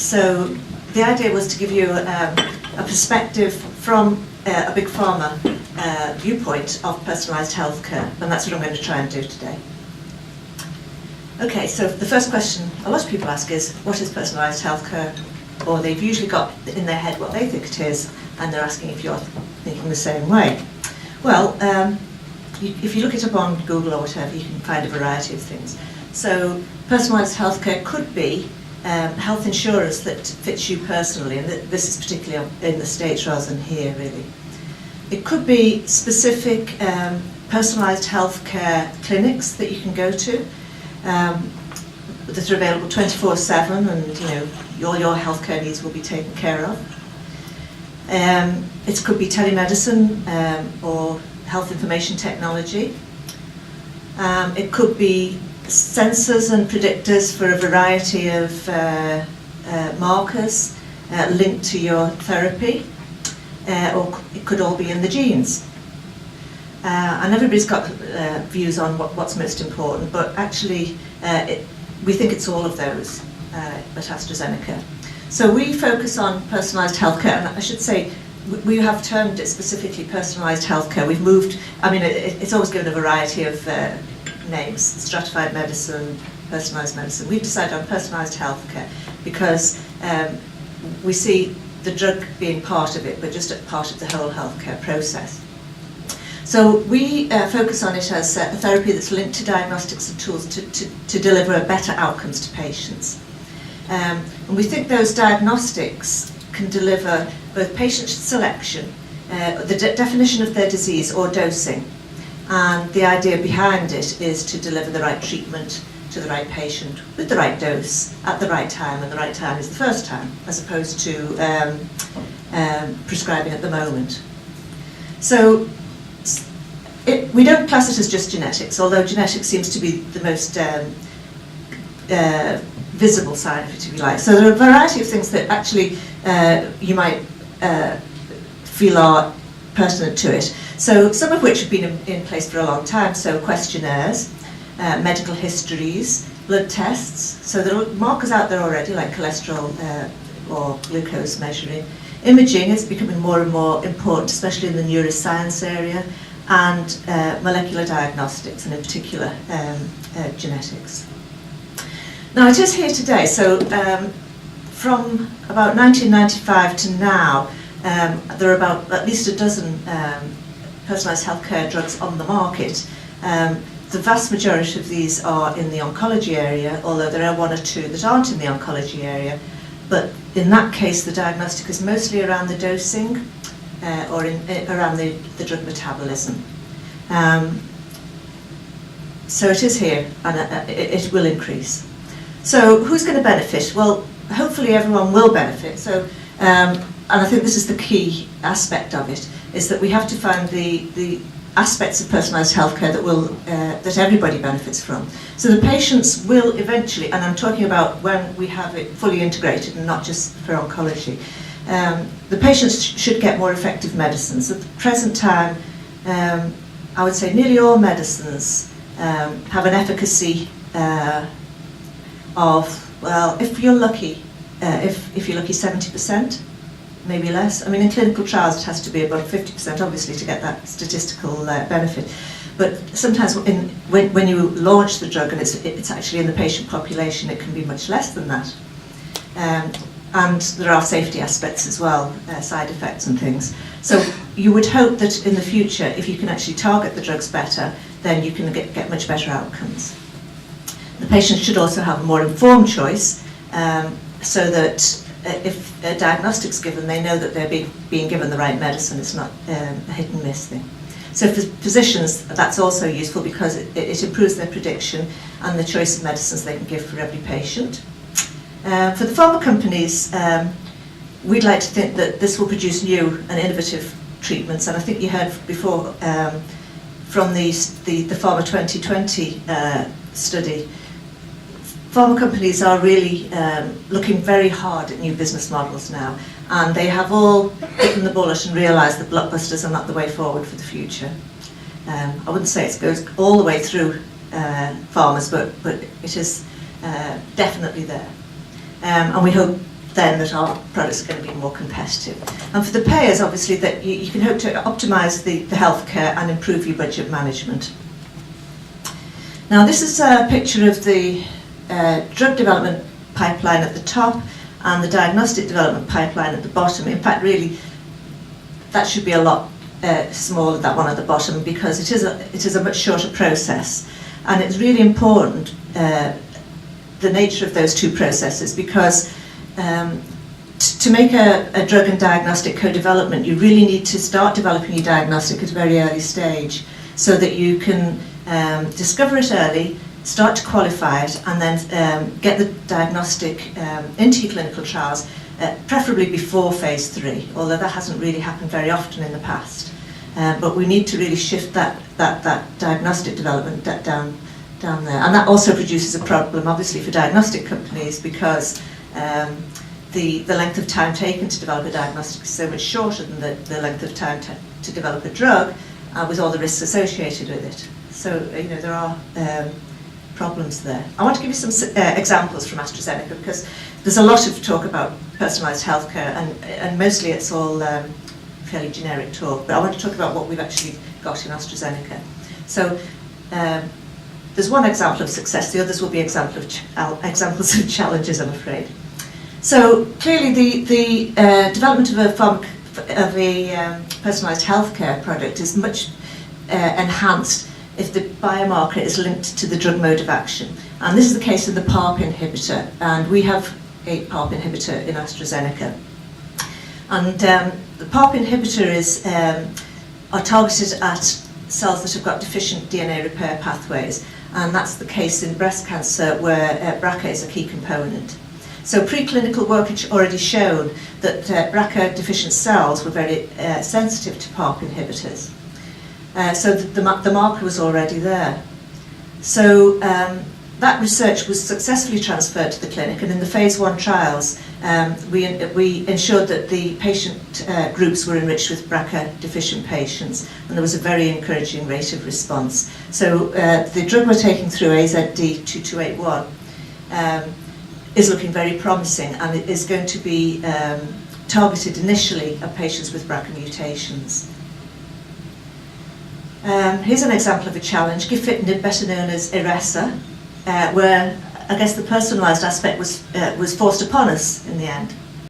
So the idea was to give you a perspective from a big pharma viewpoint of personalised healthcare, and that's what I'm going to try and do today. Okay, so the first question a lot of people ask is, what is personalised healthcare? Or they've usually got in their head what they think it is, and they're asking if you're thinking the same way. Well, if you look it up on Google or whatever, you can find a variety of things. So personalised healthcare could be health insurance that fits you personally, and this is particularly in the States rather than here, really. It could be specific personalised healthcare clinics that you can go to that are available 24/7, and all your healthcare needs will be taken care of. It could be telemedicine or health information technology. It could be sensors and predictors for a variety of markers linked to your therapy, or it could all be in the genes. And everybody's got views on what's most important, but actually we think it's all of those at AstraZeneca. So we focus on personalised healthcare, and I should say we have termed it specifically personalised healthcare. We've moved, it's always given a variety of names: stratified medicine, personalised medicine. We've decided on personalised healthcare because we see the drug being part of it, but just a part of the whole healthcare process. So we focus on it as a therapy that's linked to diagnostics and tools to deliver better outcomes to patients. And we think those diagnostics can deliver both patient selection, the definition of their disease or dosing, and the idea behind it is to deliver the right treatment to the right patient with the right dose at the right time, and the right time is the first time, as opposed to prescribing at the moment. So we don't class it as just genetics, although genetics seems to be the most visible side of it, if you like. So there are a variety of things that actually you might feel are pertinent to it. So some of which have been in place for a long time, so questionnaires, medical histories, blood tests. So there are markers out there already, like cholesterol or glucose measuring. Imaging is becoming more and more important, especially in the neuroscience area, and molecular diagnostics, and in particular genetics. Now it is here today, so from about 1995 to now, there are about at least a dozen personalised healthcare drugs on the market. The vast majority of these are in the oncology area, although there are one or two that aren't in the oncology area. But in that case, the diagnostic is mostly around the dosing or around the drug metabolism. So it is here, and it will increase. So who's going to benefit? Well, hopefully everyone will benefit. So, and I think this is the key aspect of it, is that we have to find the aspects of personalised healthcare that will that everybody benefits from. So the patients will eventually, and I'm talking about when we have it fully integrated and not just for oncology, the patients should get more effective medicines. At the present time, I would say nearly all medicines have an efficacy of, well, if you're lucky, 70%, maybe less. I mean, in clinical trials it has to be about 50%, obviously, to get that statistical benefit. But sometimes when you launch the drug and it's actually in the patient population, it can be much less than that. And there are safety aspects as well, side effects and things. So you would hope that in the future, if you can actually target the drugs better, then you can get much better outcomes. The patient should also have a more informed choice, so that if a diagnostic's given, they know that they're being given the right medicine. It's not a hit and miss thing. So for physicians, that's also useful because it improves their prediction and the choice of medicines they can give for every patient. For the pharma companies, we'd like to think that this will produce new and innovative treatments, and I think you heard before from the Pharma 2020 study. Pharma companies are really looking very hard at new business models now, and they have all bitten the bullet and realised that blockbusters are not the way forward for the future. I wouldn't say it goes all the way through pharmas, but it is definitely there. And we hope then that our products are going to be more competitive. And for the payers, obviously, that you can hope to optimise the healthcare and improve your budget management. Now, this is a picture of the drug development pipeline at the top and the diagnostic development pipeline at the bottom. In fact, really, that should be a lot smaller, that one at the bottom, because it is a much shorter process. And it's really important, the nature of those two processes, because to make a drug and diagnostic co-development, you really need to start developing your diagnostic at a very early stage so that you can discover it early, start to qualify it, and then get the diagnostic into your clinical trials, preferably before phase 3, although that hasn't really happened very often in the past. But we need to really shift that diagnostic development down there. And that also produces a problem, obviously, for diagnostic companies, because the length of time taken to develop a diagnostic is so much shorter than the length of time to develop a drug, with all the risks associated with it. So, there are problems there. I want to give you some examples from AstraZeneca, because there's a lot of talk about personalised healthcare, and mostly it's all fairly generic talk, but I want to talk about what we've actually got in AstraZeneca. So there's one example of success, the others will be examples of challenges, I'm afraid. So clearly the development of a personalised healthcare product is much enhanced if the biomarker is linked to the drug mode of action. And this is the case of the PARP inhibitor, and we have a PARP inhibitor in AstraZeneca. And the PARP inhibitor are targeted at cells that have got deficient DNA repair pathways, and that's the case in breast cancer, where BRCA is a key component. So preclinical work had already shown that BRCA deficient cells were very sensitive to PARP inhibitors. So the marker was already there. So that research was successfully transferred to the clinic, and in the phase 1 trials, we ensured that the patient groups were enriched with BRCA deficient patients, and there was a very encouraging rate of response. So the drug we're taking through, AZD2281, is looking very promising, and it is going to be targeted initially at patients with BRCA mutations. Here's an example of a challenge, gefitinib, better known as Iressa, where I guess the personalised aspect was forced upon us in the end.